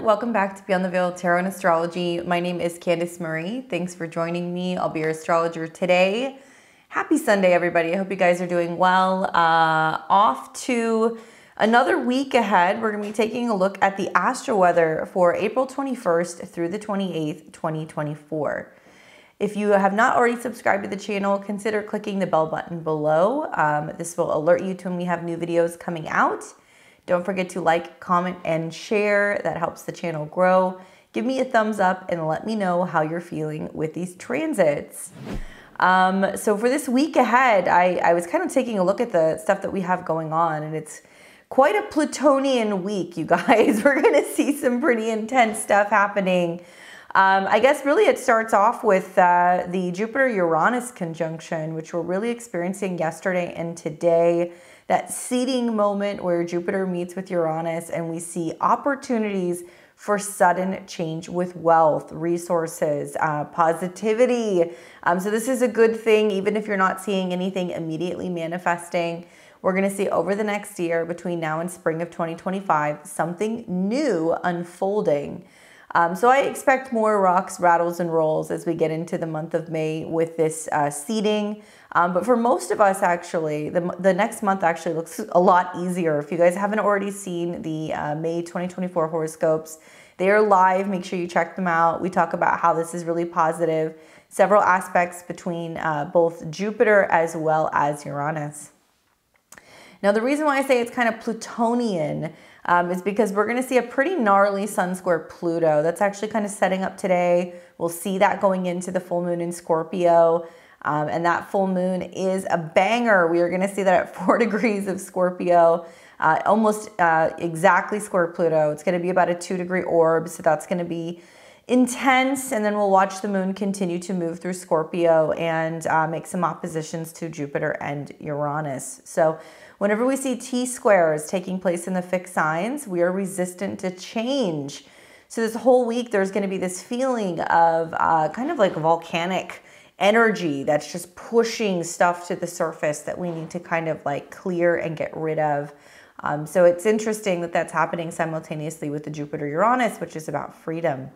welcome back to Beyond the Veil Tarot and Astrology. My name is Candice Marie. Thanks for joining me. I'll be your astrologer today. Happy Sunday, everybody. I hope you guys are doing well. Off to another week ahead. We're going to be taking a look at the astro weather for April 21st through the 28th, 2024. If you have not already subscribed to the channel, consider clicking the bell button below. This will alert you to when we have new videos coming out. Don't forget to like, comment, and share. That helps the channel grow. Give me a thumbs up and let me know how you're feeling with these transits. So for this week ahead, I was kind of taking a look at the stuff that we have going on, and it's quite a Plutonian week, you guys. We're going to see some pretty intense stuff happening. I guess really it starts off with the Jupiter-Uranus conjunction, which we're really experiencing yesterday and today. That seeding moment where Jupiter meets with Uranus and we see opportunities for sudden change with wealth, resources, positivity. So this is a good thing, even if you're not seeing anything immediately manifesting. We're going to see over the next year, between now and spring of 2025, something new unfolding. So I expect more rocks, rattles, and rolls as we get into the month of May with this seeding. But for most of us, actually, the next month actually looks a lot easier. If you guys haven't already seen the May 2024 horoscopes, they are live. Make sure you check them out. We talk about how this is really positive. Several aspects between both Jupiter as well as Uranus. Now, the reason why I say it's kind of Plutonian is because we're going to see a pretty gnarly sun square Pluto. That's actually kind of setting up today. We'll see that going into the full moon in Scorpio. And that full moon is a banger. We are going to see that at 4 degrees of Scorpio, almost exactly square Pluto. It's going to be about a 2-degree orb, so that's going to be intense. And then we'll watch the moon continue to move through Scorpio and make some oppositions to Jupiter and Uranus. So whenever we see T-squares taking place in the fixed signs, we are resistant to change. So this whole week, there's going to be this feeling of kind of like volcanic energy that's just pushing stuff to the surface that we need to kind of like clear and get rid of. So it's interesting that that's happening simultaneously with the Jupiter-Uranus, which is about freedom.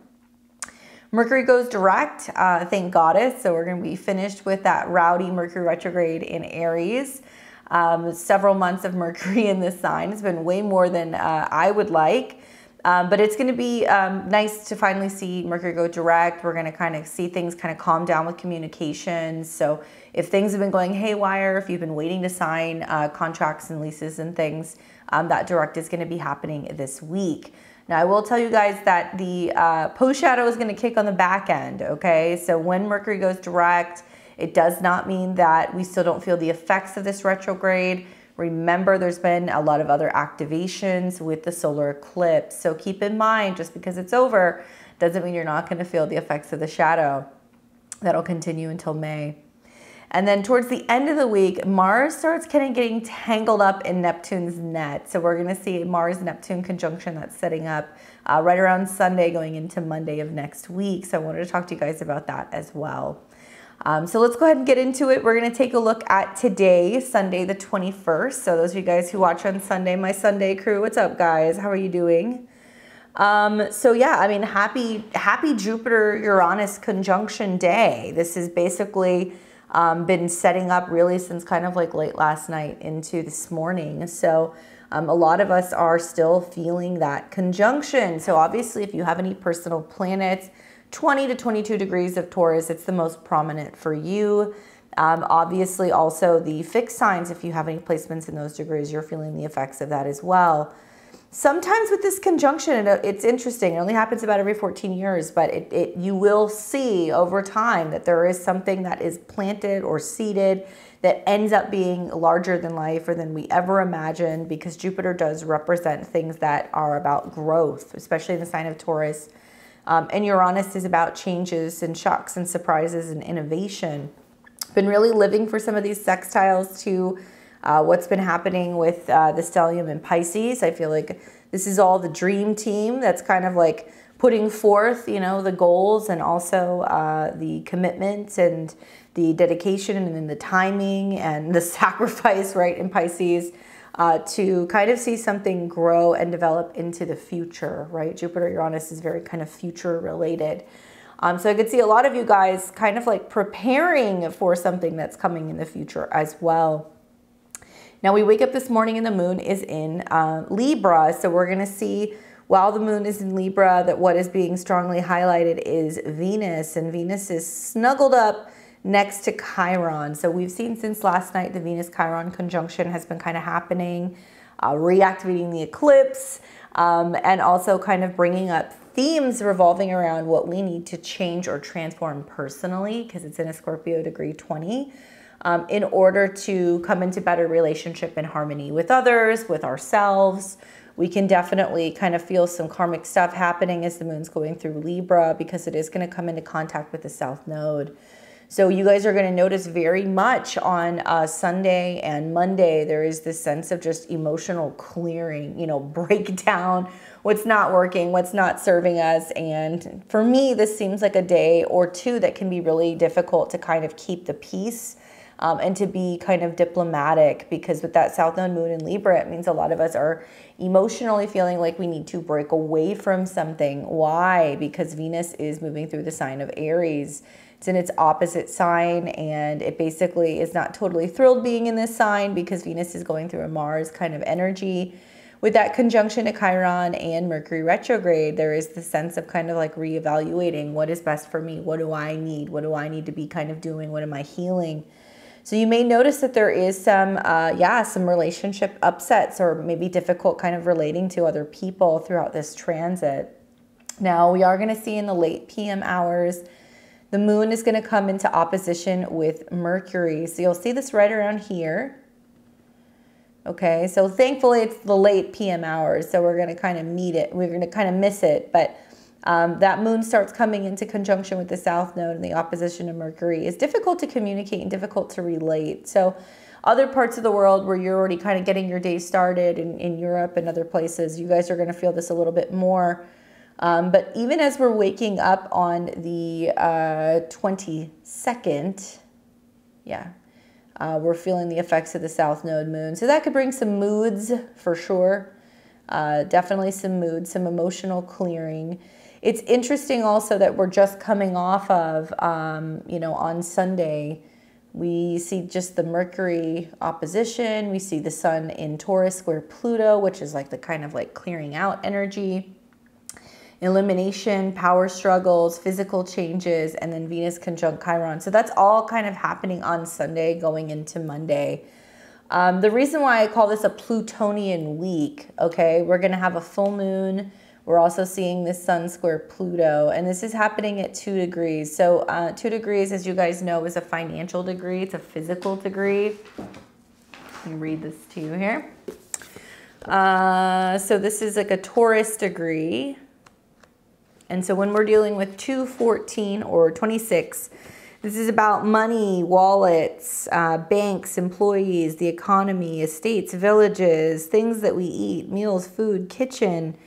Mercury goes direct, thank goddess. So we're going to be finished with that rowdy Mercury retrograde in Aries. Several months of Mercury in this sign. It's been way more than I would like. But it's going to be nice to finally see Mercury go direct. We're going to kind of see things kind of calm down with communications. So if things have been going haywire, if you've been waiting to sign contracts and leases and things, that direct is going to be happening this week. Now, I will tell you guys that the post shadow is going to kick on the back end, okay? So when Mercury goes direct, it does not mean that we still don't feel the effects of this retrograde. Remember, there's been a lot of other activations with the solar eclipse. So keep in mind, just because it's over, doesn't mean you're not going to feel the effects of the shadow. That'll continue until May. And then towards the end of the week, Mars starts kind of getting tangled up in Neptune's net. So we're going to see a Mars-Neptune conjunction that's setting up right around Sunday going into Monday of next week. So I wanted to talk to you guys about that as well. So let's go ahead and get into it. We're going to take a look at today, Sunday the 21st. So those of you guys who watch on Sunday, my Sunday crew, what's up, guys? How are you doing? So yeah, I mean, happy Jupiter-Uranus conjunction day. This has basically been setting up really since kind of like late last night into this morning. So a lot of us are still feeling that conjunction. So obviously, if you have any personal planets, 20 to 22 degrees of Taurus, it's the most prominent for you. Obviously, also the fixed signs, if you have any placements in those degrees, you're feeling the effects of that as well. Sometimes with this conjunction, it's interesting. It only happens about every 14 years, but you will see over time that there is something that is planted or seeded that ends up being larger than life or than we ever imagined, because Jupiter does represent things that are about growth, especially in the sign of Taurus. And Uranus is about changes and shocks and surprises and innovation. Been really living for some of these sextiles to what's been happening with the stellium in Pisces. I feel like this is all the dream team that's kind of like putting forth, you know, the goals and also the commitments and the dedication and then the timing and the sacrifice, right, in Pisces. to kind of see something grow and develop into the future, right? Jupiter Uranus is very kind of future related. So I could see a lot of you guys kind of like preparing for something that's coming in the future as well. Now we wake up this morning and the moon is in Libra. So we're going to see, while the moon is in Libra, that what is being strongly highlighted is Venus. And Venus is snuggled up next to Chiron. So we've seen since last night the Venus-Chiron conjunction has been kind of happening, reactivating the eclipse, and also kind of bringing up themes revolving around what we need to change or transform personally, because it's in a Scorpio degree 20, in order to come into better relationship and harmony with others, with ourselves. We can definitely kind of feel some karmic stuff happening as the moon's going through Libra, because it is going to come into contact with the South Node. So you guys are going to notice very much on Sunday and Monday, there is this sense of just emotional clearing, you know, break down what's not working, what's not serving us. And for me, this seems like a day or two that can be really difficult to kind of keep the peace and to be kind of diplomatic, because with that South Node moon in Libra, it means a lot of us are emotionally feeling like we need to break away from something. Why? Because Venus is moving through the sign of Aries. It's in its opposite sign, and it basically is not totally thrilled being in this sign because Venus is going through a Mars kind of energy. With that conjunction to Chiron and Mercury retrograde, there is the sense of kind of like reevaluating what is best for me. What do I need? What do I need to be kind of doing? What am I healing? So you may notice that there is some, some relationship upsets or maybe difficult kind of relating to other people throughout this transit. Now we are going to see in the late PM hours, the moon is going to come into opposition with Mercury. So you'll see this right around here. Okay, so thankfully it's the late PM hours, so we're going to kind of meet it. We're going to kind of miss it, but that moon starts coming into conjunction with the South Node, and the opposition to Mercury is difficult to communicate and difficult to relate. So other parts of the world where you're already kind of getting your day started in Europe and other places, you guys are going to feel this a little bit more. But even as we're waking up on the 22nd, we're feeling the effects of the South Node moon. So that could bring some moods for sure. Definitely some moods, some emotional clearing. It's interesting also that we're just coming off of, on Sunday, we see just the Mercury opposition. We see the sun in Taurus square Pluto, which is like the kind of like clearing out energy. Elimination, power struggles, physical changes, and then Venus conjunct Chiron. So that's all kind of happening on Sunday going into Monday. The reason why I call this a Plutonian week, okay, we're going to have a full moon. We're also seeing the sun square Pluto, and this is happening at 2 degrees. So 2 degrees, as you guys know, is a financial degree. It's a physical degree. Let me read this to you here. So this is like a Taurus degree. And so when we're dealing with 2, 14, or 26, this is about money, wallets, banks, employees, the economy, estates, villages, things that we eat, meals, food, kitchen,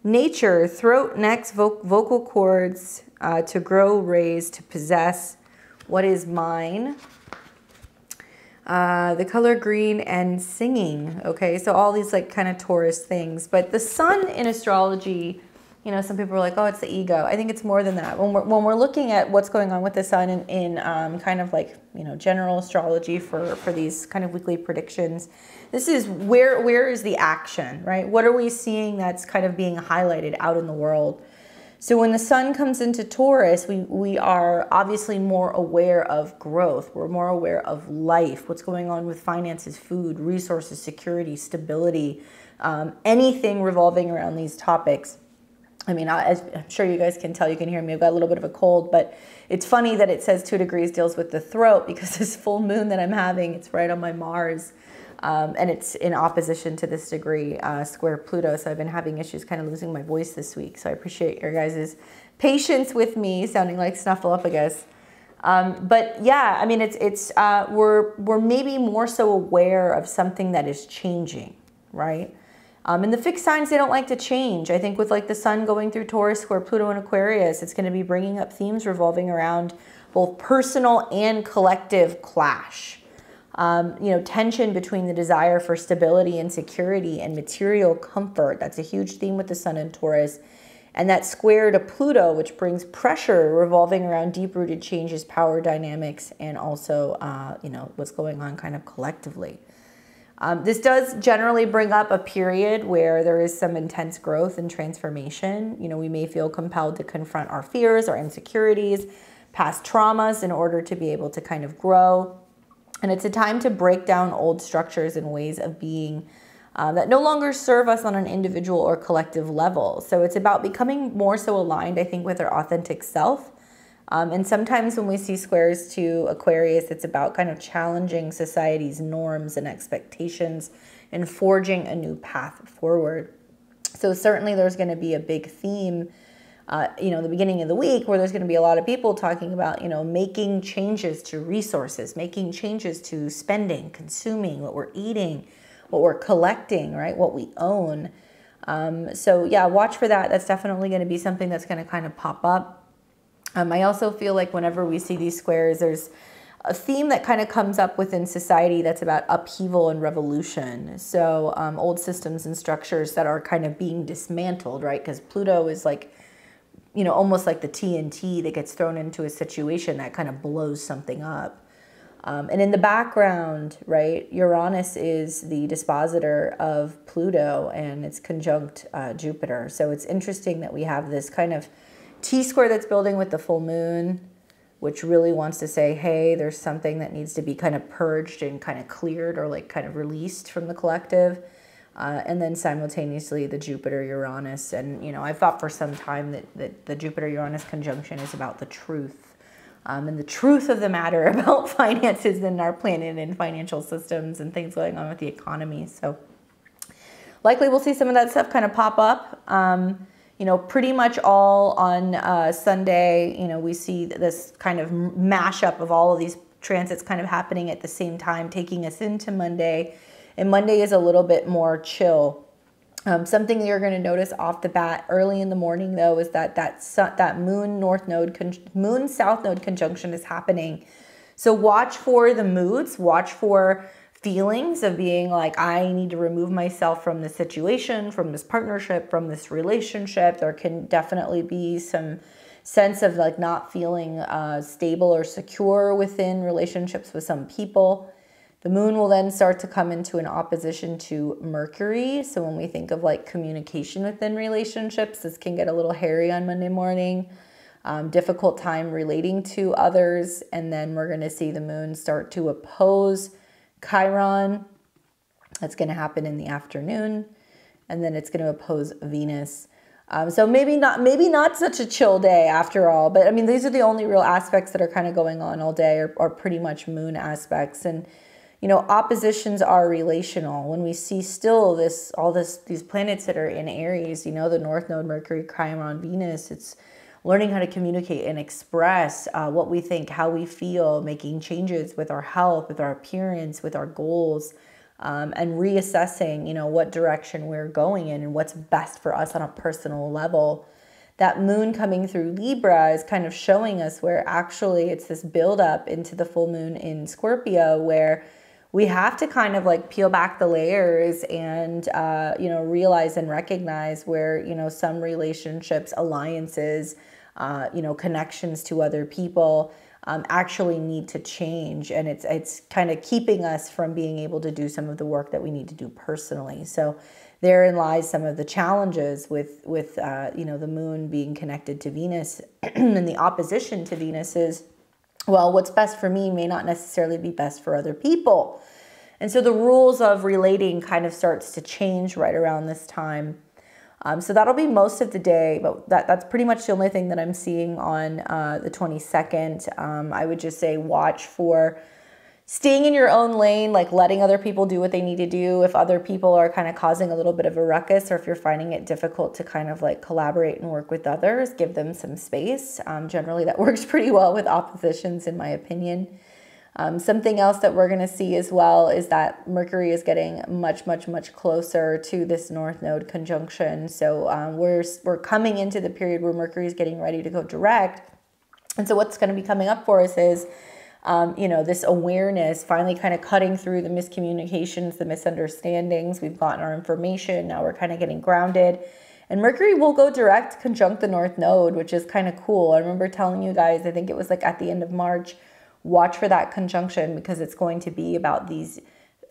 nature, throat, necks, vocal cords, to grow, raise, to possess, what is mine, the color green, and singing. Okay, so all these like kind of Taurus things. But the sun in astrology, you know, some people are like, oh, it's the ego. I think it's more than that. When we're looking at what's going on with the sun in kind of like, you know, general astrology for these kind of weekly predictions, this is where is the action, right? What are we seeing that's kind of being highlighted out in the world? So when the sun comes into Taurus, we are obviously more aware of growth. We're more aware of life, what's going on with finances, food, resources, security, stability, anything revolving around these topics. I mean, as I'm sure you guys can tell, you can hear me, I've got a little bit of a cold, but it's funny that it says 2 degrees deals with the throat, because this full moon that I'm having, it's right on my Mars, and it's in opposition to this degree square Pluto. So I've been having issues kind of losing my voice this week. So I appreciate your guys' patience with me sounding like Snuffleupagus. But yeah, I mean, we're maybe more so aware of something that is changing, right? And the fixed signs, they don't like to change. I think with like the sun going through Taurus square Pluto and Aquarius, it's going to be bringing up themes revolving around both personal and collective clash. You know, tension between the desire for stability and security and material comfort. That's a huge theme with the sun in Taurus. And that square to Pluto, which brings pressure revolving around deep-rooted changes, power dynamics, and also, you know, what's going on kind of collectively. This does generally bring up a period where there is some intense growth and transformation. You know, we may feel compelled to confront our fears, our insecurities, past traumas in order to be able to kind of grow. And it's a time to break down old structures and ways of being that no longer serve us on an individual or collective level. So it's about becoming more so aligned, I think, with our authentic self. And sometimes when we see squares to Aquarius, it's about kind of challenging society's norms and expectations and forging a new path forward. So certainly there's going to be a big theme, you know, the beginning of the week where there's going to be a lot of people talking about, you know, making changes to resources, making changes to spending, consuming, what we're eating, what we're collecting, right? What we own. So yeah, watch for that. That's definitely going to be something that's going to kind of pop up. I also feel like whenever we see these squares, there's a theme that kind of comes up within society that's about upheaval and revolution. So old systems and structures that are kind of being dismantled, right? Because Pluto is like, you know, almost like the TNT that gets thrown into a situation that kind of blows something up. And in the background, right, Uranus is the dispositor of Pluto and it's conjunct Jupiter. So it's interesting that we have this kind of T-square that's building with the full moon, which really wants to say, hey, there's something that needs to be kind of purged and kind of cleared or like kind of released from the collective. And then simultaneously the Jupiter-Uranus. And, you know, I've thought for some time that the Jupiter-Uranus conjunction is about the truth. And the truth of the matter about finances and our planet and financial systems and things going on with the economy. So likely we'll see some of that stuff kind of pop up. You know, pretty much all on Sunday, you know, we see this kind of mashup of all of these transits kind of happening at the same time, taking us into Monday. And Monday is a little bit more chill. Something you're going to notice off the bat early in the morning, though, is that moon south node conjunction is happening. So watch for the moods, watch for feelings of being like, I need to remove myself from this situation, from this partnership, from this relationship. There can definitely be some sense of like not feeling stable or secure within relationships with some people. The moon will then start to come into an opposition to Mercury. So when we think of like communication within relationships, this can get a little hairy on Monday morning. Difficult time relating to others. And then we're going to see the moon start to oppose Chiron. That's going to happen in the afternoon. And then it's going to oppose Venus. So maybe not such a chill day after all. But I mean, these are the only real aspects that are kind of going on all day are pretty much moon aspects. And you know, oppositions are relational. When we see still these planets that are in Aries, you know, the North Node, Mercury, Chiron, Venus, it's learning how to communicate and express what we think, how we feel, making changes with our health, with our appearance, with our goals, and reassessing, you know, what direction we're going in and what's best for us on a personal level. That moon coming through Libra is kind of showing us where actually it's this buildup into the full moon in Scorpio where we have to kind of like peel back the layers and, you know, realize and recognize where, you know, some relationships, alliances, you know, connections to other people actually need to change. And it's kind of keeping us from being able to do some of the work that we need to do personally. So therein lies some of the challenges with you know, the moon being connected to Venus and the opposition to Venus is, well, what's best for me may not necessarily be best for other people. And so the rules of relating kind of starts to change right around this time. So that'll be most of the day, but that's pretty much the only thing that I'm seeing on the 22nd. I would just say watch for staying in your own lane, like letting other people do what they need to do. If other people are kind of causing a little bit of a ruckus, or if you're finding it difficult to kind of like collaborate and work with others, give them some space. Generally that works pretty well with oppositions in my opinion. Something else that we're going to see as well is that Mercury is getting much, much, much closer to this North Node conjunction. So we're coming into the period where Mercury is getting ready to go direct. And so what's going to be coming up for us is you know, this awareness, finally kind of cutting through the miscommunications, the misunderstandings. We've gotten our information. Now we're kind of getting grounded. And Mercury will go direct conjunct the North Node, which is kind of cool. I remember telling you guys, I think it was like at the end of March, watch for that conjunction because it's going to be about these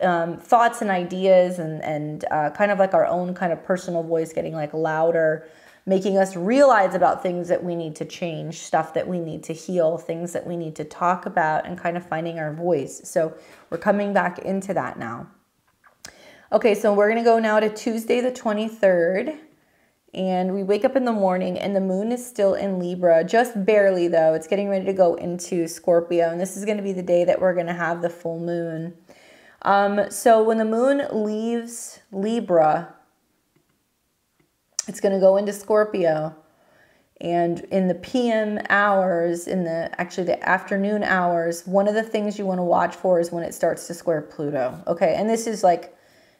thoughts and ideas and kind of like our own kind of personal voice getting like louder, making us realize about things that we need to change, stuff that we need to heal, things that we need to talk about, and kind of finding our voice. So we're coming back into that now. Okay, so we're going to go now to Tuesday the 23rd. And we wake up in the morning and the moon is still in Libra, just barely though. It's getting ready to go into Scorpio. And this is going to be the day that we're going to have the full moon. So when the moon leaves Libra, it's going to go into Scorpio. And in the PM hours, actually the afternoon hours, one of the things you want to watch for is when it starts to square Pluto. Okay, and this is like,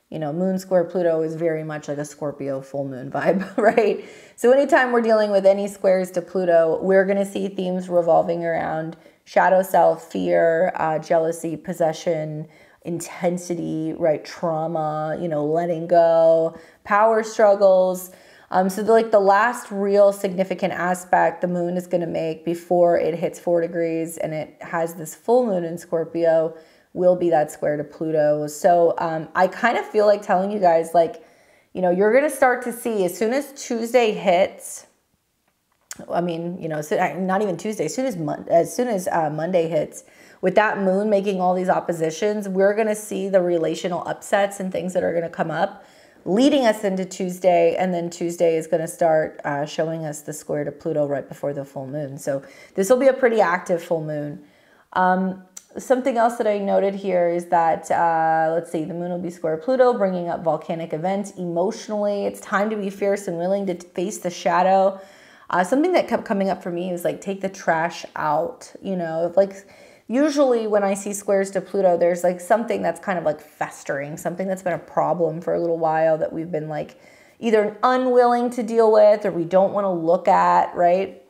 you know, moon square Pluto is very much like a Scorpio full moon vibe, right? So anytime we're dealing with any squares to Pluto, we're going to see themes revolving around shadow self, fear, jealousy, possession, intensity, right? Trauma, you know, letting go, power struggles. So the last real significant aspect the moon is going to make before it hits 4 degrees and it has this full moon in Scorpio will be that square to Pluto. So I kind of feel like telling you guys, like, you know, you're going to start to see as soon as Tuesday hits, I mean, you know, so not even Tuesday, as soon as Monday hits, with that moon making all these oppositions, we're going to see the relational upsets and things that are going to come up, leading us into Tuesday. And then Tuesday is going to start showing us the square to Pluto right before the full moon. So this will be a pretty active full moon. Something else that I noted here is that, let's see, the moon will be square Pluto, bringing up volcanic events emotionally. It's time to be fierce and willing to face the shadow. Something that kept coming up for me was like, take the trash out, you know, like usually when I see squares to Pluto, there's like something that's kind of like festering, something that's been a problem for a little while that we've been like either unwilling to deal with or we don't want to look at, right?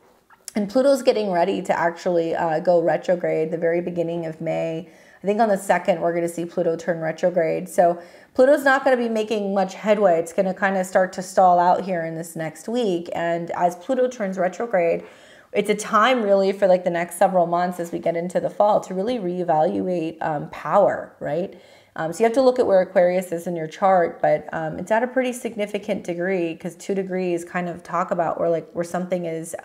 And Pluto's getting ready to actually go retrograde the very beginning of May. I think on the 2nd, we're going to see Pluto turn retrograde. So Pluto's not going to be making much headway. It's going to kind of start to stall out here in this next week. And as Pluto turns retrograde, it's a time really for like the next several months as we get into the fall to really reevaluate power, right? So you have to look at where Aquarius is in your chart, but it's at a pretty significant degree because 2 degrees kind of talk about where something is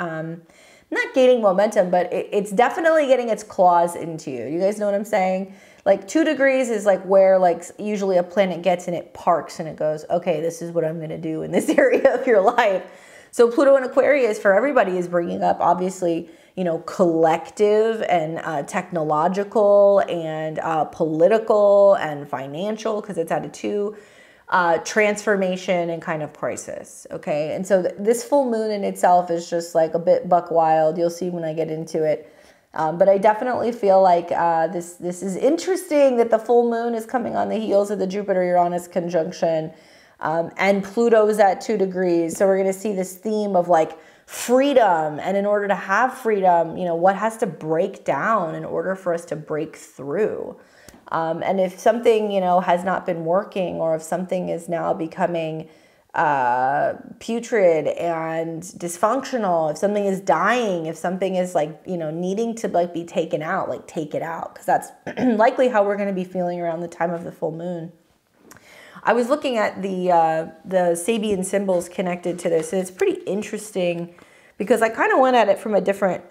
not gaining momentum, but it's definitely getting its claws into you. You guys know what I'm saying? Like 2 degrees is like where like usually a planet gets and it parks and it goes, okay, this is what I'm going to do in this area of your life. So Pluto in Aquarius for everybody is bringing up obviously, you know, collective and technological and political and financial because it's at a 2. Transformation and kind of crisis. Okay. And so this full moon in itself is just like a bit buck wild. You'll see when I get into it. But I definitely feel like this is interesting that the full moon is coming on the heels of the Jupiter-Uranus conjunction. And Pluto is at 2 degrees. So we're going to see this theme of like freedom. And in order to have freedom, you know, what has to break down in order for us to break through? And if something, you know, has not been working or if something is now becoming putrid and dysfunctional, if something is dying, if something is like, you know, needing to like be taken out, like take it out, because that's likely how we're going to be feeling around the time of the full moon. I was looking at the Sabian symbols connected to this, and it's pretty interesting because I kind of went at it from a different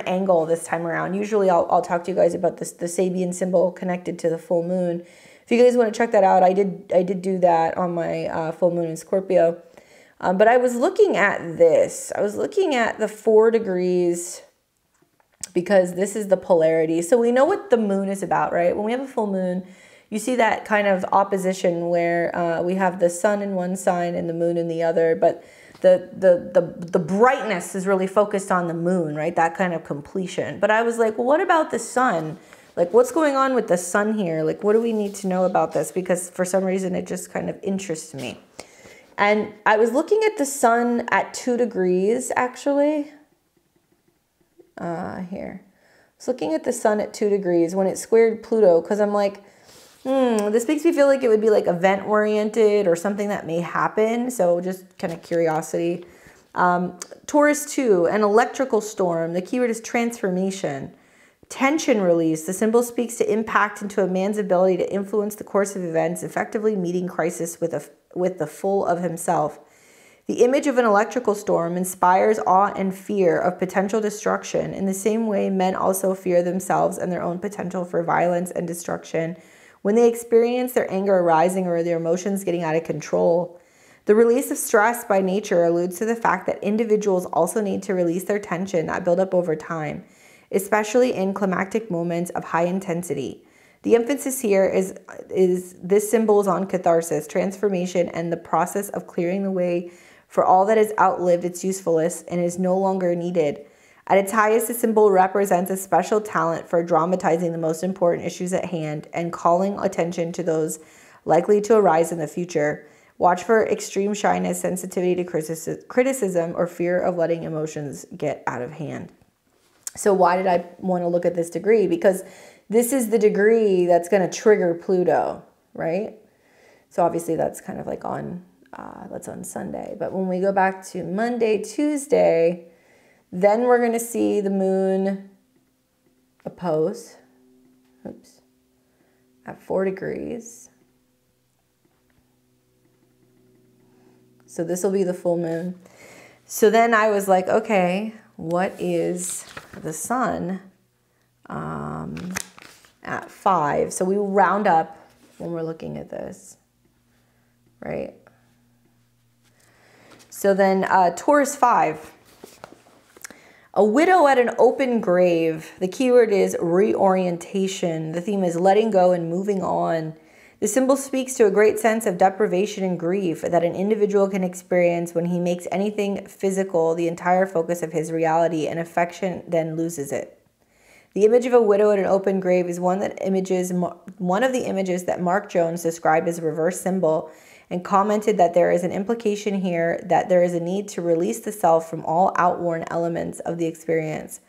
angle this time around. Usually I'll talk to you guys about this, the Sabian symbol connected to the full moon. If you guys want to check that out, I did do that on my full moon in Scorpio. But I was looking at this. I was looking at the 4 degrees because this is the polarity. So we know what the moon is about, right? When we have a full moon, you see that kind of opposition where we have the sun in one sign and the moon in the other, but the brightness is really focused on the moon, right? That kind of completion. But I was like, well, what about the sun? Like, what's going on with the sun here? Like, what do we need to know about this? Because for some reason, it just kind of interests me. And I was looking at the sun at 2 degrees, actually. Here. was looking at the sun at 2 degrees when it squared Pluto, because I'm like, this makes me feel like it would be like event oriented or something that may happen. So just kind of curiosity. Taurus 2, an electrical storm. The keyword is transformation. Tension release. The symbol speaks to impact into a man's ability to influence the course of events, effectively meeting crisis with the full of himself. The image of an electrical storm inspires awe and fear of potential destruction. In the same way, men also fear themselves and their own potential for violence and destruction when they experience their anger arising or their emotions getting out of control. The release of stress by nature alludes to the fact that individuals also need to release their tension that build up over time, especially in climactic moments of high intensity. The emphasis here is this symbol is on catharsis, transformation, and the process of clearing the way for all that has outlived its usefulness and is no longer needed. At its highest, the symbol represents a special talent for dramatizing the most important issues at hand and calling attention to those likely to arise in the future. Watch for extreme shyness, sensitivity to criticism, or fear of letting emotions get out of hand. So why did I want to look at this degree? Because this is the degree that's going to trigger Pluto, right? So obviously that's kind of like that's on Sunday. But when we go back to Monday, Tuesday, then we're going to see the moon oppose, at 4 degrees. So this will be the full moon. So then I was like, okay, what is the sun at 5? So we will round up when we're looking at this, right? So then Taurus 5. A widow at an open grave. The keyword is reorientation. The theme is letting go and moving on. The symbol speaks to a great sense of deprivation and grief that an individual can experience when he makes anything physical the entire focus of his reality, and affection then loses it. The image of a widow at an open grave is one of the images that Mark Jones described as a reverse symbol, and commented that there is an implication here that there is a need to release the self from all outworn elements of the experience.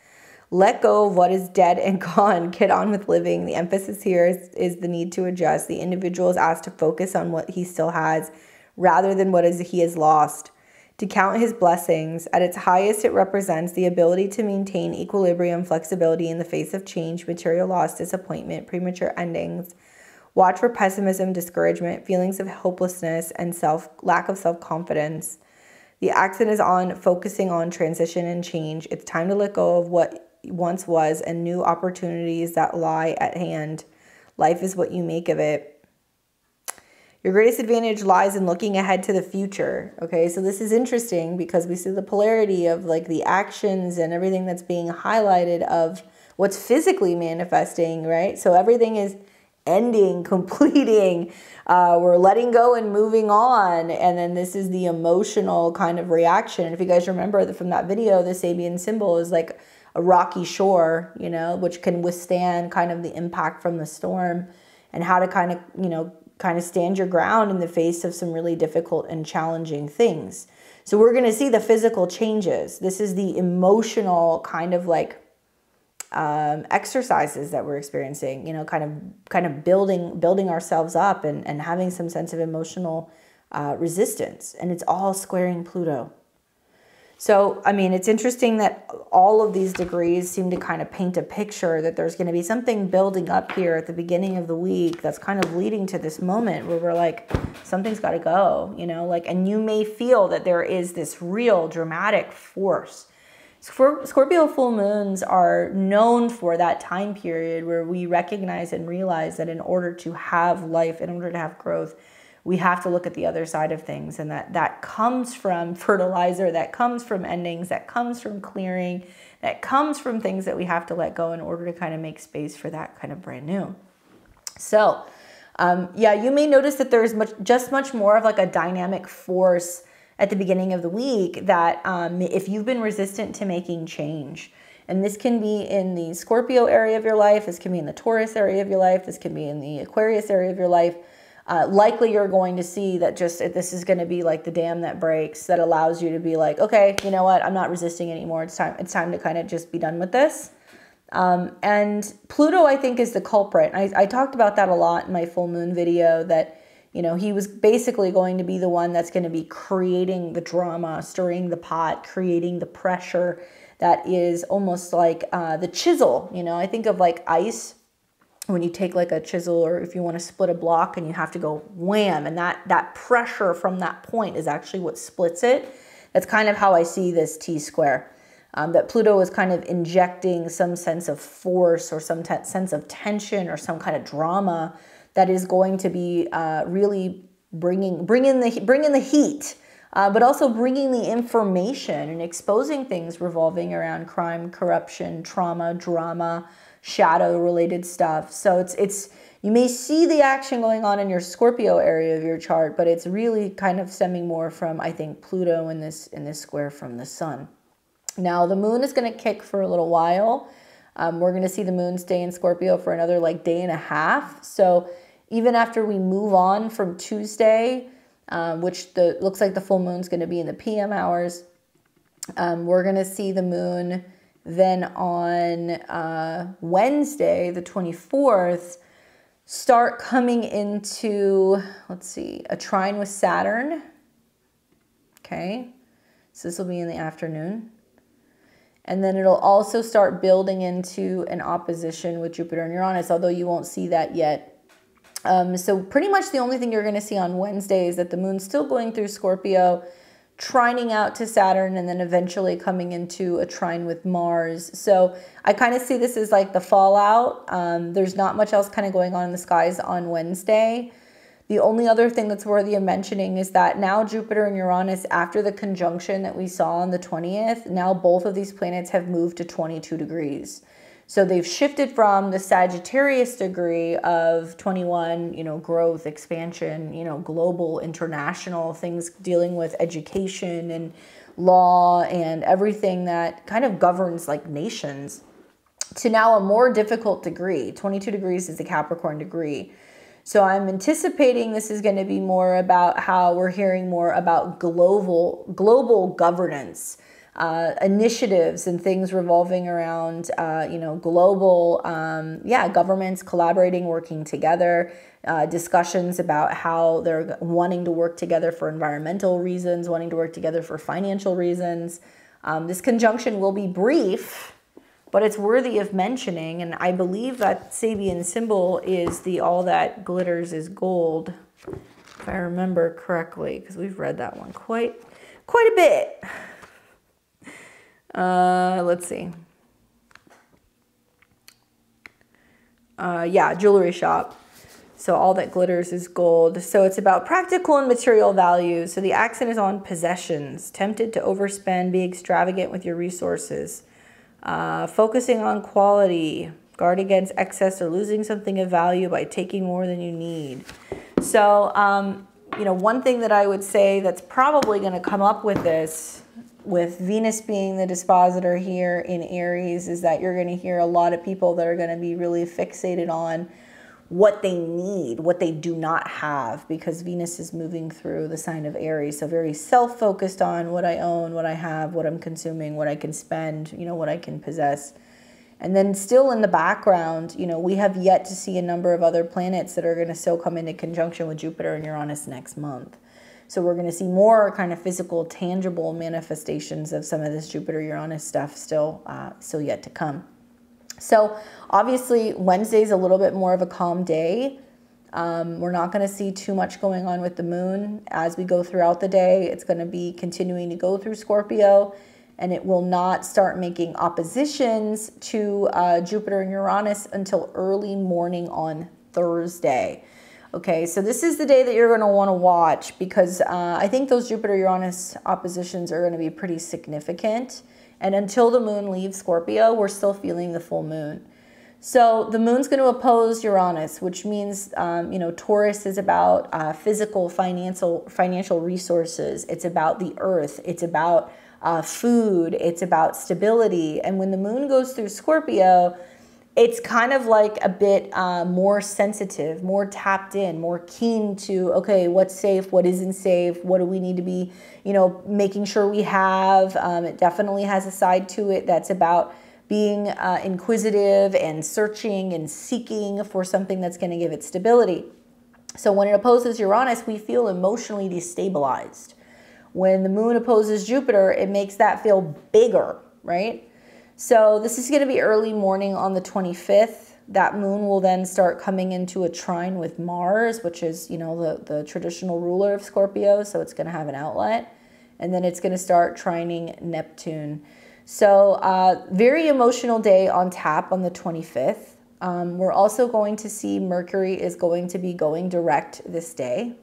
Let go of what is dead and gone. Get on with living. The emphasis here is the need to adjust. The individual is asked to focus on what he still has rather than what he has lost. To count his blessings. At its highest, it represents the ability to maintain equilibrium, flexibility in the face of change, material loss, disappointment, premature endings. Watch for pessimism, discouragement, feelings of hopelessness, and lack of self-confidence. The accent is on focusing on transition and change. It's time to let go of what once was and new opportunities that lie at hand. Life is what you make of it. Your greatest advantage lies in looking ahead to the future. Okay, so this is interesting because we see the polarity of like the actions and everything that's being highlighted of what's physically manifesting, right? So everything is ending, completing, we're letting go and moving on. And then this is the emotional kind of reaction. And if you guys remember from that video, the Sabian symbol is like a rocky shore, you know, which can withstand kind of the impact from the storm, and how to kind of stand your ground in the face of some really difficult and challenging things. So we're going to see the physical changes. This is the emotional kind of like exercises that we're experiencing, you know, kind of building ourselves up and having some sense of emotional resistance. And it's all squaring Pluto. So, I mean, it's interesting that all of these degrees seem to kind of paint a picture that there's going to be something building up here at the beginning of the week that's kind of leading to this moment where we're like, something's got to go, you know, like, and you may feel that there is this real dramatic force. Scorpio full moons are known for that time period where we recognize and realize that in order to have life, in order to have growth, we have to look at the other side of things, and that comes from fertilizer, that comes from endings, that comes from clearing, that comes from things that we have to let go in order to kind of make space for that kind of brand new. So, yeah, you may notice that there's much more of like a dynamic force at the beginning of the week that if you've been resistant to making change, and this can be in the Scorpio area of your life, this can be in the Taurus area of your life, this can be in the Aquarius area of your life, likely you're going to see that this is going to be like the dam that breaks, that allows you to be like, okay, you know what, I'm not resisting anymore. It's time to kind of just be done with this. And Pluto, I think, is the culprit. I talked about that a lot in my full moon video, that, you know, he was basically going to be the one that's going to be creating the drama, stirring the pot, creating the pressure that is almost like the chisel. You know, I think of like ice, when you take like a chisel, or if you want to split a block and you have to go wham, and that pressure from that point is actually what splits it. That's kind of how I see this T-square. That Pluto is kind of injecting some sense of force, or some sense of tension, or some kind of drama that is going to be really bringing the heat, but also bringing the information and exposing things revolving around crime, corruption, trauma, drama, shadow-related stuff. So it's you may see the action going on in your Scorpio area of your chart, but it's really kind of stemming more from, I think, Pluto in this square from the sun. Now, the moon is going to kick for a little while. We're going to see the moon stay in Scorpio for another like day and a half. So even after we move on from Tuesday, which looks like the full moon is going to be in the PM hours, we're going to see the moon then on Wednesday, the 24th, start coming into, let's see, a trine with Saturn. Okay, so this will be in the afternoon. And then it'll also start building into an opposition with Jupiter and Uranus, although you won't see that yet. So pretty much the only thing you're going to see on Wednesday is that the moon's still going through Scorpio, trining out to Saturn, and then eventually coming into a trine with Mars. So I kind of see this as like the fallout. There's not much else kind of going on in the skies on Wednesday. The only other thing that's worthy of mentioning is that now Jupiter and Uranus, after the conjunction that we saw on the 20th, now both of these planets have moved to 22 degrees. So they've shifted from the Sagittarius degree of 21, you know, growth, expansion, you know, global, international, things dealing with education and law and everything that kind of governs like nations, to now a more difficult degree. 22 degrees is the Capricorn degree. So I'm anticipating this is going to be more about how we're hearing more about global governance, initiatives and things revolving around, you know, global, governments collaborating, working together, discussions about how they're wanting to work together for environmental reasons, wanting to work together for financial reasons. This conjunction will be brief, but it's worthy of mentioning, and I believe that Sabian symbol is the all that glitters is gold, if I remember correctly, because we've read that one quite a bit. Let's see. Yeah, jewelry shop. So all that glitters is gold. So it's about practical and material values. So the accent is on possessions, tempted to overspend, be extravagant with your resources. Focusing on quality, guard against excess or losing something of value by taking more than you need. So, you know, one thing that I would say that's probably going to come up with this, with Venus being the dispositor here in Aries, is that you're going to hear a lot of people that are going to be really fixated on what they need, what they do not have, because Venus is moving through the sign of Aries. So very self-focused on what I own, what I have, what I'm consuming, what I can spend, you know, what I can possess. And then still in the background, you know, we have yet to see a number of other planets that are going to still come into conjunction with Jupiter and Uranus next month. So we're going to see more kind of physical, tangible manifestations of some of this Jupiter-Uranus stuff still yet to come. So obviously Wednesday's a little bit more of a calm day. We're not going to see too much going on with the moon as we go throughout the day. It's going to be continuing to go through Scorpio, and it will not start making oppositions to Jupiter and Uranus until early morning on Thursday. Okay, so this is the day that you're going to want to watch, because I think those Jupiter-Uranus oppositions are going to be pretty significant. And until the moon leaves Scorpio, we're still feeling the full moon. So the moon's going to oppose Uranus, which means, you know, Taurus is about physical, financial resources. It's about the earth. It's about food. It's about stability. And when the moon goes through Scorpio, it's kind of like a bit more sensitive, more tapped in, more keen to, okay, what's safe, what isn't safe, what do we need to be, you know, making sure we have. It definitely has a side to it that's about being inquisitive and searching and seeking for something that's going to give it stability. So when it opposes Uranus, we feel emotionally destabilized. When the moon opposes Jupiter, it makes that feel bigger, right? So this is going to be early morning on the 25th. That moon will then start coming into a trine with Mars, which is, you know, the traditional ruler of Scorpio. So it's going to have an outlet. And then it's going to start trining Neptune. So very emotional day on tap on the 25th. We're also going to see Mercury is going to be going direct this day.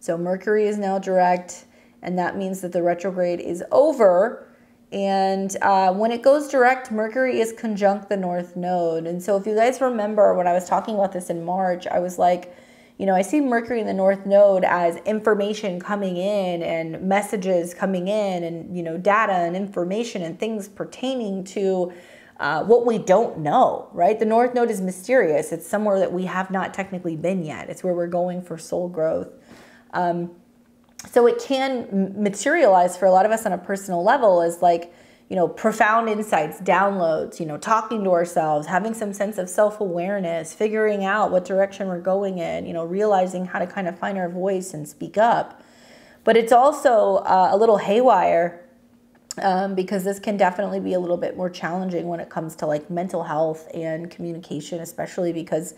So Mercury is now direct, and that means that the retrograde is over. And when it goes direct, Mercury is conjunct the North Node. And so if you guys remember when I was talking about this in March, I was like, you know, I see Mercury in the North Node as information coming in and messages coming in and, you know, data and information and things pertaining to what we don't know, right? The North Node is mysterious. It's somewhere that we have not technically been yet. It's where we're going for soul growth. So it can materialize for a lot of us on a personal level as like, you know, profound insights, downloads, you know, talking to ourselves, having some sense of self-awareness, figuring out what direction we're going in, you know, realizing how to kind of find our voice and speak up. But it's also a little haywire because this can definitely be a little bit more challenging when it comes to like mental health and communication, especially because,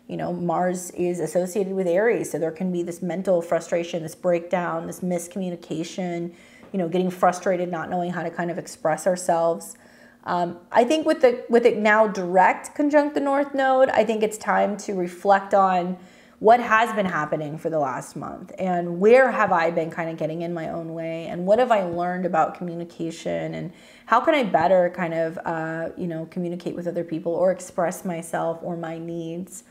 you know, Mars is associated with Aries. So there can be this mental frustration, this breakdown, this miscommunication, you know, getting frustrated, not knowing how to kind of express ourselves. I think with it now direct conjunct the North Node, I think it's time to reflect on what has been happening for the last month and where have I been kind of getting in my own way and what have I learned about communication and how can I better kind of, you know, communicate with other people or express myself or my needs.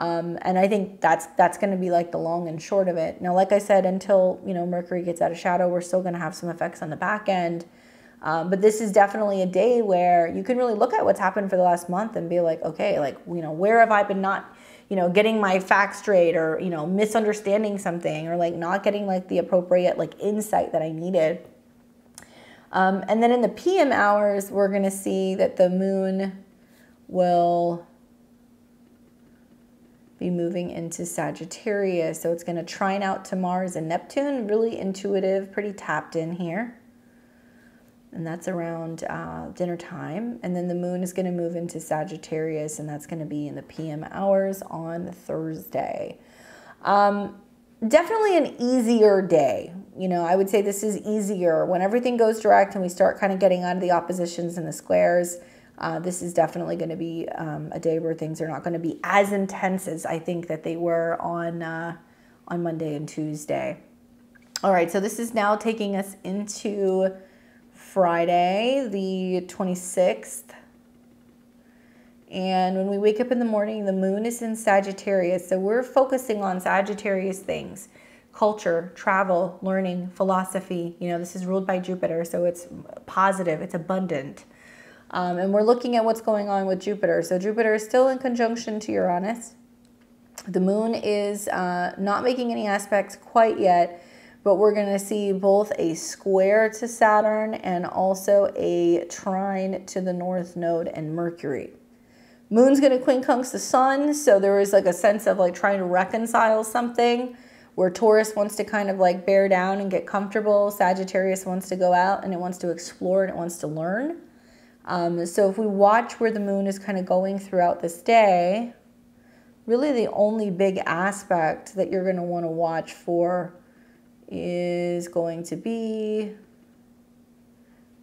And I think that's going to be like the long and short of it. Now, like I said, until, you know, Mercury gets out of shadow, we're still going to have some effects on the back end. But this is definitely a day where you can really look at what's happened for the last month and be like, okay, like, you know, where have I been not, you know, getting my facts straight or, you know, misunderstanding something or like not getting like the appropriate like insight that I needed. And then in the PM hours, we're going to see that the moon will be moving into Sagittarius. So it's going to trine out to Mars and Neptune, really intuitive, pretty tapped in here. And that's around dinner time. And then the moon is going to move into Sagittarius, and that's going to be in the PM hours on Thursday. Definitely an easier day. You know, I would say this is easier. When everything goes direct and we start kind of getting out of the oppositions and the squares, this is definitely going to be a day where things are not going to be as intense as I think that they were on Monday and Tuesday. All right, so this is now taking us into Friday, the 26th. And when we wake up in the morning, the moon is in Sagittarius. So we're focusing on Sagittarius things, culture, travel, learning, philosophy. You know, this is ruled by Jupiter, so it's positive, it's abundant. And we're looking at what's going on with Jupiter. So Jupiter is still in conjunction to Uranus. The moon is not making any aspects quite yet, but we're going to see both a square to Saturn and also a trine to the North Node and Mercury. Moon's going to quincunx the sun, so there is like a sense of like trying to reconcile something where Taurus wants to kind of like bear down and get comfortable. Sagittarius wants to go out and it wants to explore and it wants to learn. So if we watch where the moon is kind of going throughout this day, really the only big aspect that you're going to want to watch for is going to be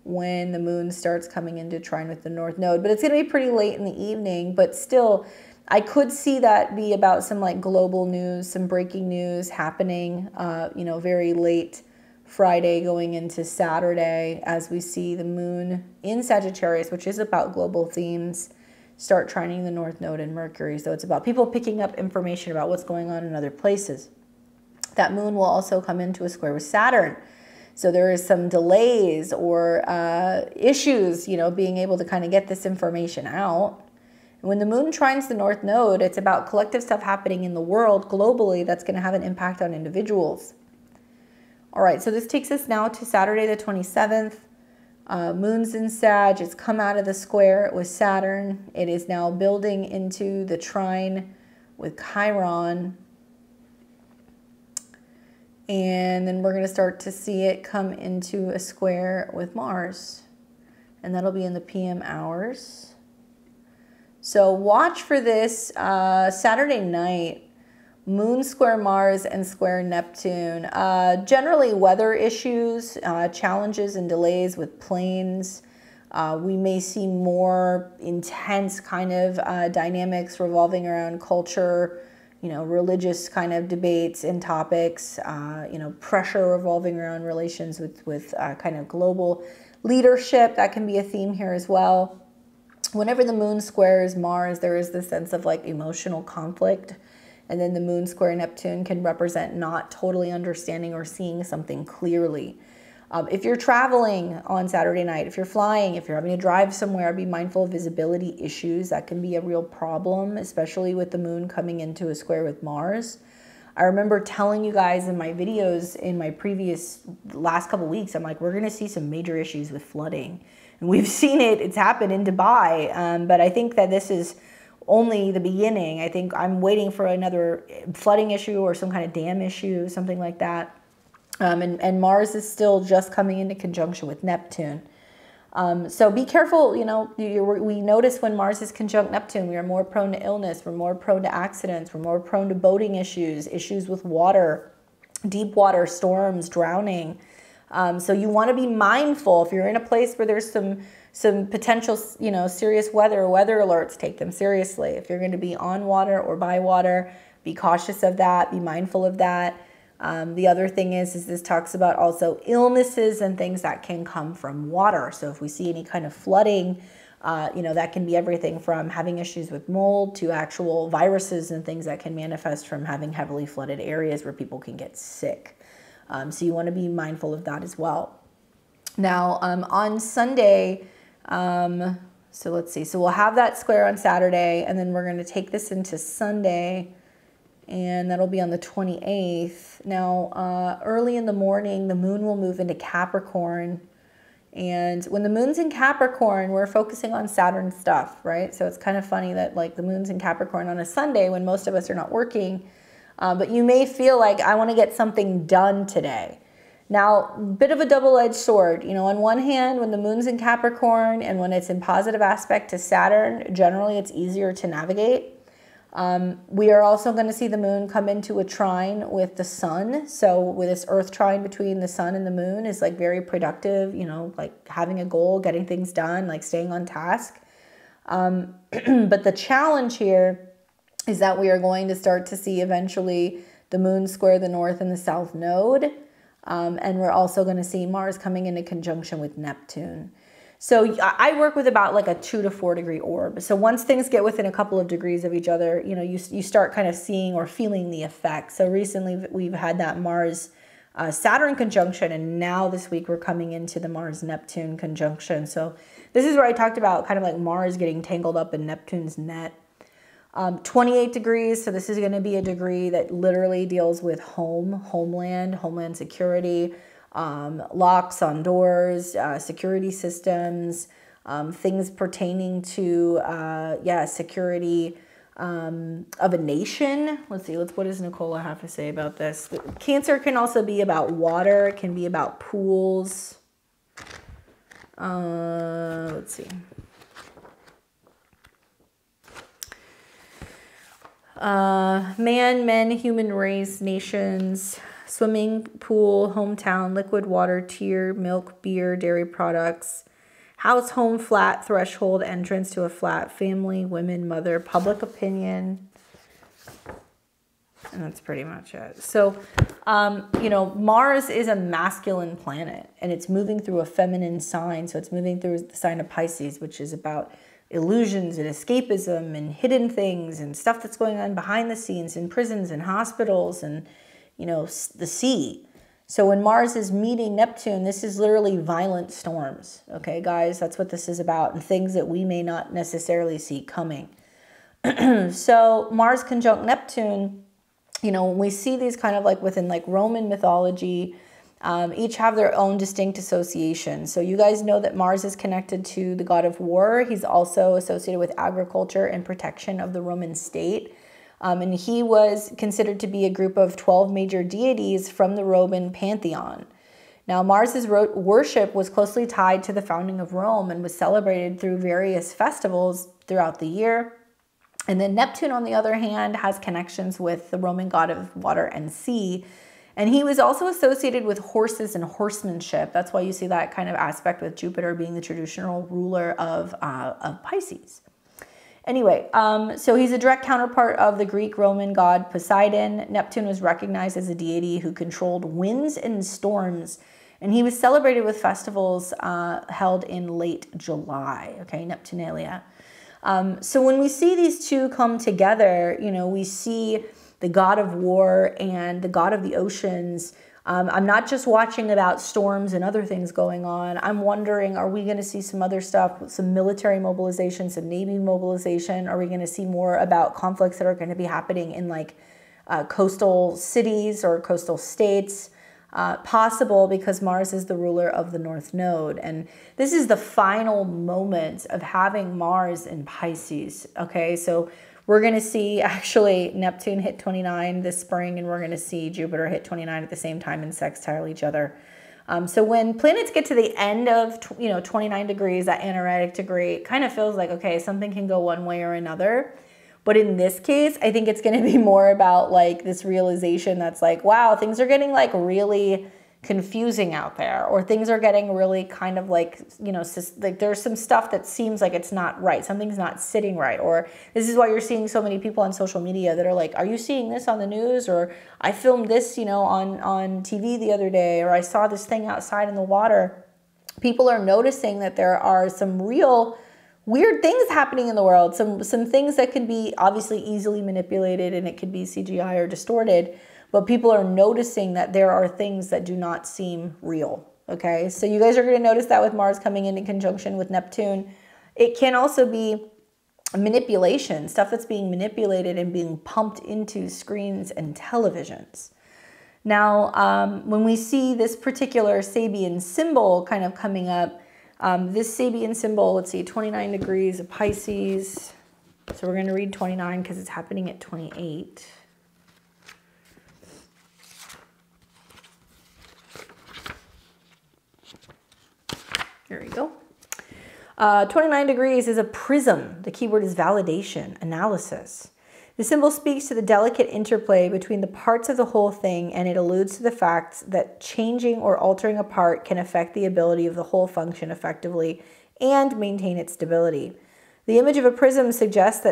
when the moon starts coming into trine with the North Node. But it's going to be pretty late in the evening, but still, I could see that be about some like global news, some breaking news happening, you know, very late Friday going into Saturday as we see the moon in Sagittarius, which is about global themes, start trining the North Node and Mercury. So it's about people picking up information about what's going on in other places. That moon will also come into a square with Saturn. So there is some delays or issues, you know, being able to kind of get this information out. And when the moon trines the North Node, it's about collective stuff happening in the world globally that's going to have an impact on individuals. All right, so this takes us now to Saturday the 27th. Moon's in Sag. It's come out of the square with Saturn. It is now building into the trine with Chiron. And then we're going to start to see it come into a square with Mars. And that'll be in the PM hours. So watch for this Saturday night. Moon square Mars and square Neptune. Generally weather issues, challenges and delays with planes. We may see more intense kind of dynamics revolving around culture, you know, religious kind of debates and topics, you know, pressure revolving around relations with kind of global leadership. That can be a theme here as well. Whenever the moon squares Mars, there is this sense of like emotional conflict. And then the moon square Neptune can represent not totally understanding or seeing something clearly. If you're traveling on Saturday night, if you're flying, if you're having to drive somewhere, be mindful of visibility issues. That can be a real problem, especially with the moon coming into a square with Mars. I remember telling you guys in my videos in my previous last couple weeks, I'm like, we're going to see some major issues with flooding. And we've seen it. It's happened in Dubai. But I think that this is only the beginning. I think I'm waiting for another flooding issue or some kind of dam issue, something like that. And Mars is still just coming into conjunction with Neptune. So be careful, you know, we notice when Mars is conjunct Neptune, we are more prone to illness, we're more prone to accidents, we're more prone to boating issues, issues with water, deep water, storms, drowning. So you want to be mindful if you're in a place where there's some potential, you know, serious weather alerts, take them seriously. If you're going to be on water or by water, be cautious of that, be mindful of that. The other thing is this talks about also illnesses and things that can come from water. So if we see any kind of flooding, you know, that can be everything from having issues with mold to actual viruses and things that can manifest from having heavily flooded areas where people can get sick. So you want to be mindful of that as well. Now, on Sunday, so let's see. So we'll have that square on Saturday, and then we're going to take this into Sunday, and that'll be on the 28th. Now, early in the morning, the moon will move into Capricorn. And when the moon's in Capricorn, we're focusing on Saturn stuff, right? So it's kind of funny that like the moon's in Capricorn on a Sunday when most of us are not working. But you may feel like I want to get something done today. Now, a bit of a double-edged sword. You know, on one hand, when the moon's in Capricorn and when it's in positive aspect to Saturn, generally it's easier to navigate. We are also going to see the moon come into a trine with the sun. So with this earth trine between the sun and the moon is like very productive, you know, like having a goal, getting things done, like staying on task. But the challenge here is that we are going to start to see eventually the moon square the north and the south node. And we're also going to see Mars coming into conjunction with Neptune. So I work with about like a 2 to 4 degree orb. So once things get within a couple of degrees of each other, you know, you start kind of seeing or feeling the effect. So recently we've had that Mars Saturn conjunction, and now this week we're coming into the Mars Neptune conjunction. So this is where I talked about kind of like Mars getting tangled up in Neptune's net. 28 degrees, so this is going to be a degree that literally deals with homeland security, locks on doors, security systems, things pertaining to, security of a nation. Let's see, what does Nicola have to say about this? Cancer can also be about water. It can be about pools. Let's see. Men, human race, nations, swimming pool, hometown, liquid water, tier, milk, beer, dairy products, house, home, flat, threshold, entrance to a flat, family, women, mother, public opinion. And that's pretty much it. So, you know, Mars is a masculine planet and it's moving through a feminine sign. So it's moving through the sign of Pisces, which is about illusions and escapism and hidden things and stuff that's going on behind the scenes in prisons and hospitals and, you know, the sea. So when Mars is meeting Neptune, this is literally violent storms. Okay, guys, that's what this is about, and things that we may not necessarily see coming. So Mars conjunct Neptune, you know, when we see these kind of like within like Roman mythology, Each have their own distinct associations. So you guys know that Mars is connected to the god of war. He's also associated with agriculture and protection of the Roman state. And he was considered to be a group of 12 major deities from the Roman pantheon. Now, Mars's worship was closely tied to the founding of Rome and was celebrated through various festivals throughout the year. And then Neptune, on the other hand, has connections with the Roman god of water and sea. And he was also associated with horses and horsemanship. That's why you see that kind of aspect with Jupiter being the traditional ruler of Pisces. Anyway, so he's a direct counterpart of the Greek Roman god Poseidon. Neptune was recognized as a deity who controlled winds and storms. And he was celebrated with festivals held in late July, okay, Neptunalia. So when we see these two come together, you know, we see the god of war and the god of the oceans. I'm not just watching about storms and other things going on. I'm wondering, are we going to see some other stuff, some military mobilization, some Navy mobilization? Are we going to see more about conflicts that are going to be happening in like coastal cities or coastal states? Possible, because Mars is the ruler of the North Node. And this is the final moment of having Mars in Pisces. Okay, so we're going to see actually Neptune hit 29 this spring, and we're going to see Jupiter hit 29 at the same time and sextile each other. So when planets get to the end of 29 degrees, that anaretic degree, it kind of feels like, okay, something can go one way or another. But in this case, I think it's going to be more about like this realization that's like, wow, things are getting like really confusing out there, or things are getting really kind of like, you know, like there's some stuff that seems like it's not right. Something's not sitting right. Or this is why you're seeing so many people on social media that are like, are you seeing this on the news? Or I filmed this, you know, on TV the other day, or I saw this thing outside in the water. People are noticing that there are some real weird things happening in the world, some things that can be obviously easily manipulated, and it could be CGI or distorted, but people are noticing that there are things that do not seem real, okay? So you guys are going to notice that with Mars coming in conjunction with Neptune. It can also be manipulation, stuff that's being manipulated and being pumped into screens and televisions. Now, when we see this particular Sabian symbol kind of coming up, this Sabian symbol, let's see, 29 degrees of Pisces. So we're going to read 29 because it's happening at 28. There we go. 29 degrees is a prism. The keyword is validation, analysis. The symbol speaks to the delicate interplay between the parts of the whole thing, and it alludes to the fact that changing or altering a part can affect the ability of the whole function effectively and maintain its stability. The image of a prism suggests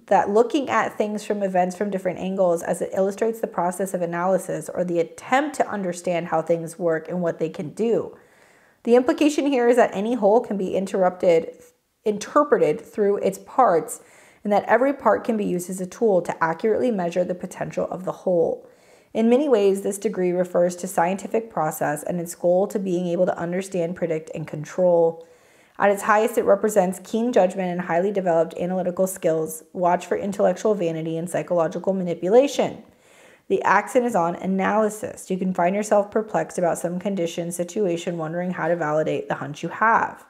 that looking at things from events from different angles, as it illustrates the process of analysis or the attempt to understand how things work and what they can do. The implication here is that any whole can be interpreted through its parts, and that every part can be used as a tool to accurately measure the potential of the whole. In many ways, this degree refers to scientific process and its goal to being able to understand, predict, and control. At its highest, it represents keen judgment and highly developed analytical skills. Watch for intellectual vanity and psychological manipulation. The accent is on analysis. You can find yourself perplexed about some condition, situation, wondering how to validate the hunch you have.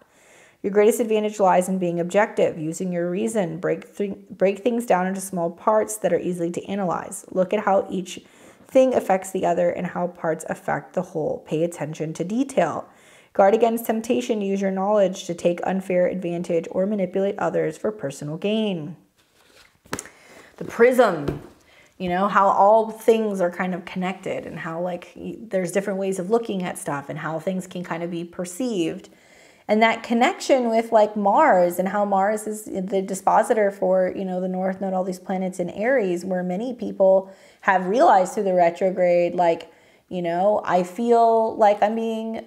Your greatest advantage lies in being objective, using your reason, break things down into small parts that are easy to analyze. Look at how each thing affects the other and how parts affect the whole. Pay attention to detail. Guard against temptation to use your knowledge to take unfair advantage or manipulate others for personal gain. The prism. You know, how all things are kind of connected, and how like there's different ways of looking at stuff and how things can kind of be perceived. And that connection with like Mars, and how Mars is the dispositor for, you know, the North Node, all these planets in Aries, where many people have realized through the retrograde, like, you know, I feel like I'm being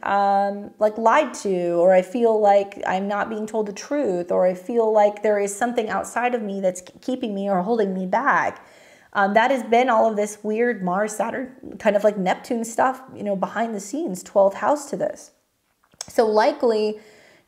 like lied to, or I feel like I'm not being told the truth, or I feel like there is something outside of me that's keeping me or holding me back. That has been all of this weird Mars, Saturn, kind of like Neptune stuff, you know, behind the scenes, 12th house to this. So likely,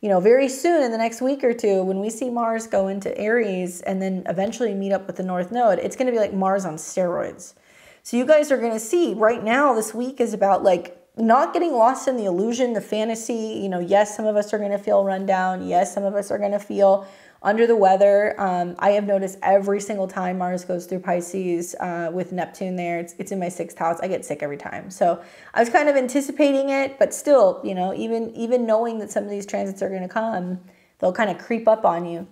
you know, very soon in the next week or two, when we see Mars go into Aries and then eventually meet up with the North Node, it's going to be like Mars on steroids. So you guys are going to see right now, this week is about like not getting lost in the illusion, the fantasy. You know, yes, some of us are going to feel run down. Yes, some of us are going to feel under the weather. I have noticed every single time Mars goes through Pisces with Neptune there, it's in my 6th house, I get sick every time. So I was kind of anticipating it, but still, you know, even knowing that some of these transits are going to come, they'll kind of creep up on you.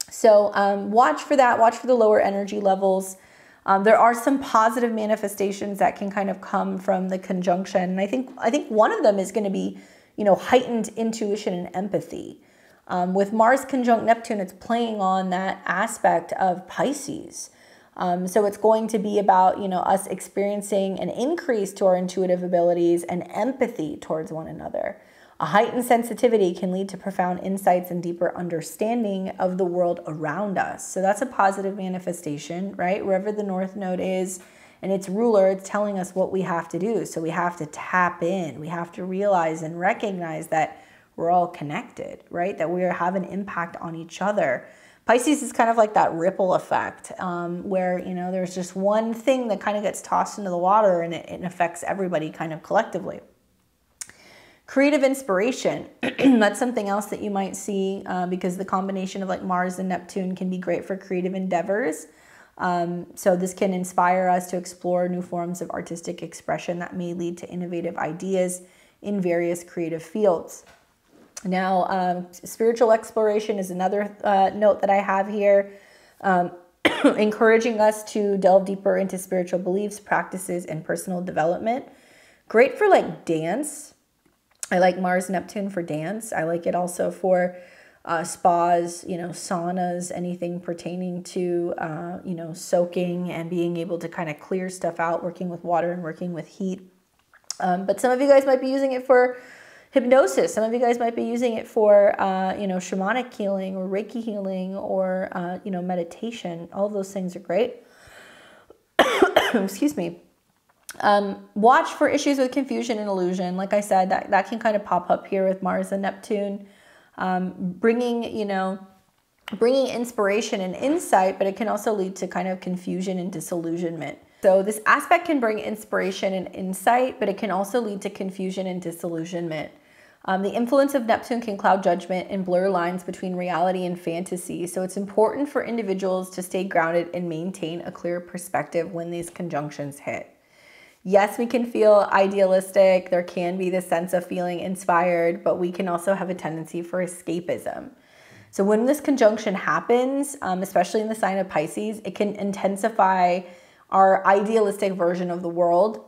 So watch for that. Watch for the lower energy levels. There are some positive manifestations that can kind of come from the conjunction. And I think one of them is going to be, you know, heightened intuition and empathy. With Mars conjunct Neptune, it's playing on that aspect of Pisces. So it's going to be about, you know, us experiencing an increase to our intuitive abilities and empathy towards one another. A heightened sensitivity can lead to profound insights and deeper understanding of the world around us. So that's a positive manifestation, right? Wherever the North Node is and its ruler, it's telling us what we have to do. So we have to tap in. We have to realize and recognize that we're all connected, right? That we have an impact on each other. Pisces is kind of like that ripple effect where, you know, there's just one thing that kind of gets tossed into the water and it affects everybody kind of collectively. Creative inspiration, that's something else that you might see because the combination of like Mars and Neptune can be great for creative endeavors. So this can inspire us to explore new forms of artistic expression that may lead to innovative ideas in various creative fields. Now, spiritual exploration is another note that I have here, encouraging us to delve deeper into spiritual beliefs, practices, and personal development. Great for like dance. I like Mars Neptune for dance. I like it also for spas, you know, saunas, anything pertaining to, you know, soaking and being able to kind of clear stuff out, working with water and working with heat. But some of you guys might be using it for hypnosis. Some of you guys might be using it for, you know, shamanic healing or Reiki healing or, you know, meditation. All of those things are great. Excuse me. Watch for issues with confusion and illusion. Like I said, that can kind of pop up here with Mars and Neptune, bringing inspiration and insight, but it can also lead to kind of confusion and disillusionment. So this aspect can bring inspiration and insight, but it can also lead to confusion and disillusionment. The influence of Neptune can cloud judgment and blur lines between reality and fantasy. So it's important for individuals to stay grounded and maintain a clear perspective when these conjunctions hit. Yes, we can feel idealistic. There can be this sense of feeling inspired, but we can also have a tendency for escapism. So when this conjunction happens, especially in the sign of Pisces, it can intensify our idealistic version of the world.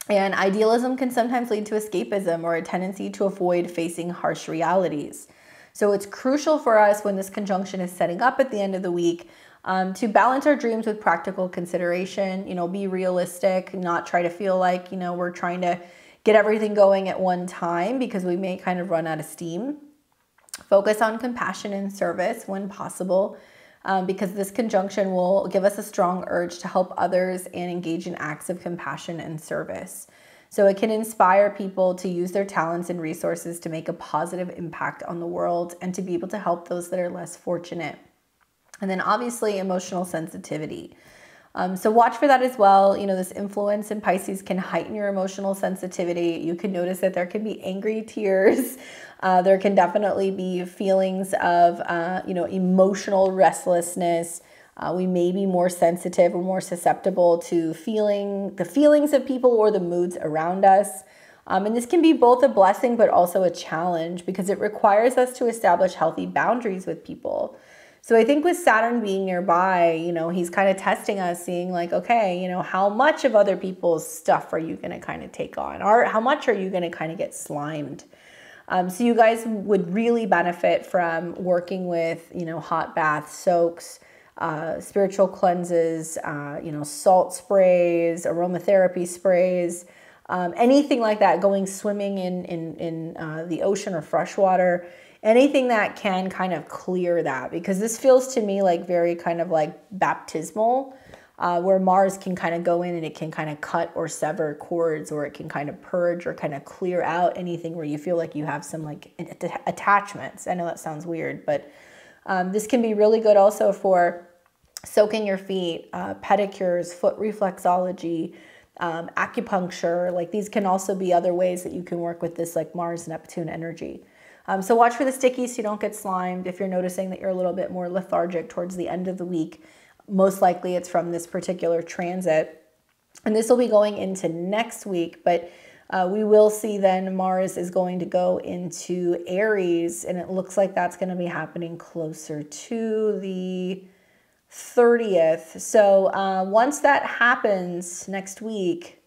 And idealism can sometimes lead to escapism or a tendency to avoid facing harsh realities. So it's crucial for us when this conjunction is setting up at the end of the week to balance our dreams with practical consideration, you know, be realistic, not try to feel like, you know, we're trying to get everything going at one time because we may kind of run out of steam. Focus on compassion and service when possible, because this conjunction will give us a strong urge to help others and engage in acts of compassion and service. So it can inspire people to use their talents and resources to make a positive impact on the world and to be able to help those that are less fortunate. And then obviously emotional sensitivity. So watch for that as well. You know, this influence in Pisces can heighten your emotional sensitivity. You can notice that there can be angry tears. There can definitely be feelings of, you know, emotional restlessness. We may be more sensitive or more susceptible to the feelings of people or the moods around us. And this can be both a blessing, but also a challenge because it requires us to establish healthy boundaries with people. So I think with Saturn being nearby, you know, he's kind of testing us, seeing like, okay, you know, how much of other people's stuff are you going to kind of take on? Or how much are you going to kind of get slimed? So you guys would really benefit from working with, you know, hot baths, soaks, spiritual cleanses, you know, salt sprays, aromatherapy sprays, anything like that, going swimming in the ocean or freshwater. Anything that can kind of clear that, because this feels to me like very kind of like baptismal, where Mars can kind of go in and it can kind of cut or sever cords, or it can kind of purge or kind of clear out anything where you feel like you have some like attachments. I know that sounds weird, but this can be really good also for soaking your feet, pedicures, foot reflexology, acupuncture. Like these can also be other ways that you can work with this like Mars Neptune energy. So watch for the stickies so you don't get slimed. If you're noticing that you're a little bit more lethargic towards the end of the week, most likely it's from this particular transit. And this will be going into next week, but we will see then Mars is going to go into Aries, and it looks like that's going to be happening closer to the 30th. So once that happens next week,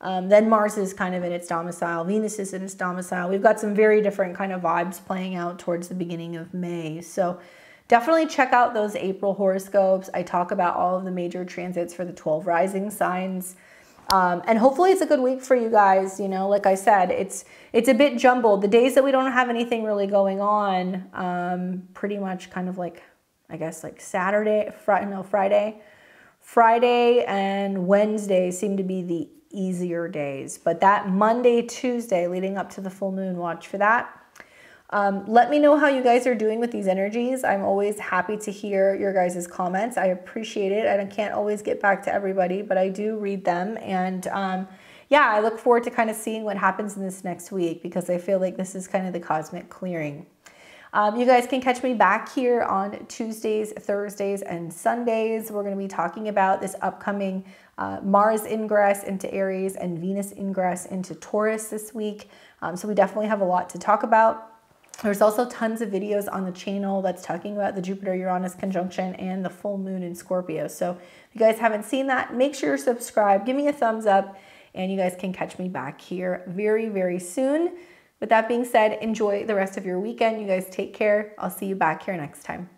then Mars is kind of in its domicile. Venus is in its domicile. We've got some very different kind of vibes playing out towards the beginning of May. So definitely check out those April horoscopes. I talk about all of the major transits for the 12 rising signs. And hopefully it's a good week for you guys. You know, like I said, it's a bit jumbled. The days that we don't have anything really going on, pretty much kind of like, I guess like Friday and Wednesday seem to be the easier days. But that Monday, Tuesday leading up to the full moon, watch for that. Let me know how you guys are doing with these energies. I'm always happy to hear your guys' comments. I appreciate it. I can't always get back to everybody, but I do read them. And yeah, I look forward to kind of seeing what happens in this next week, because I feel like this is kind of the cosmic clearing. You guys can catch me back here on Tuesdays, Thursdays, and Sundays. We're going to be talking about this upcoming Mars ingress into Aries and Venus ingress into Taurus this week. So we definitely have a lot to talk about. There's also tons of videos on the channel that's talking about the Jupiter-Uranus conjunction and the full moon in Scorpio. So if you guys haven't seen that, make sure you're subscribed, give me a thumbs up, and you guys can catch me back here very, very soon. With that being said, enjoy the rest of your weekend. You guys take care. I'll see you back here next time.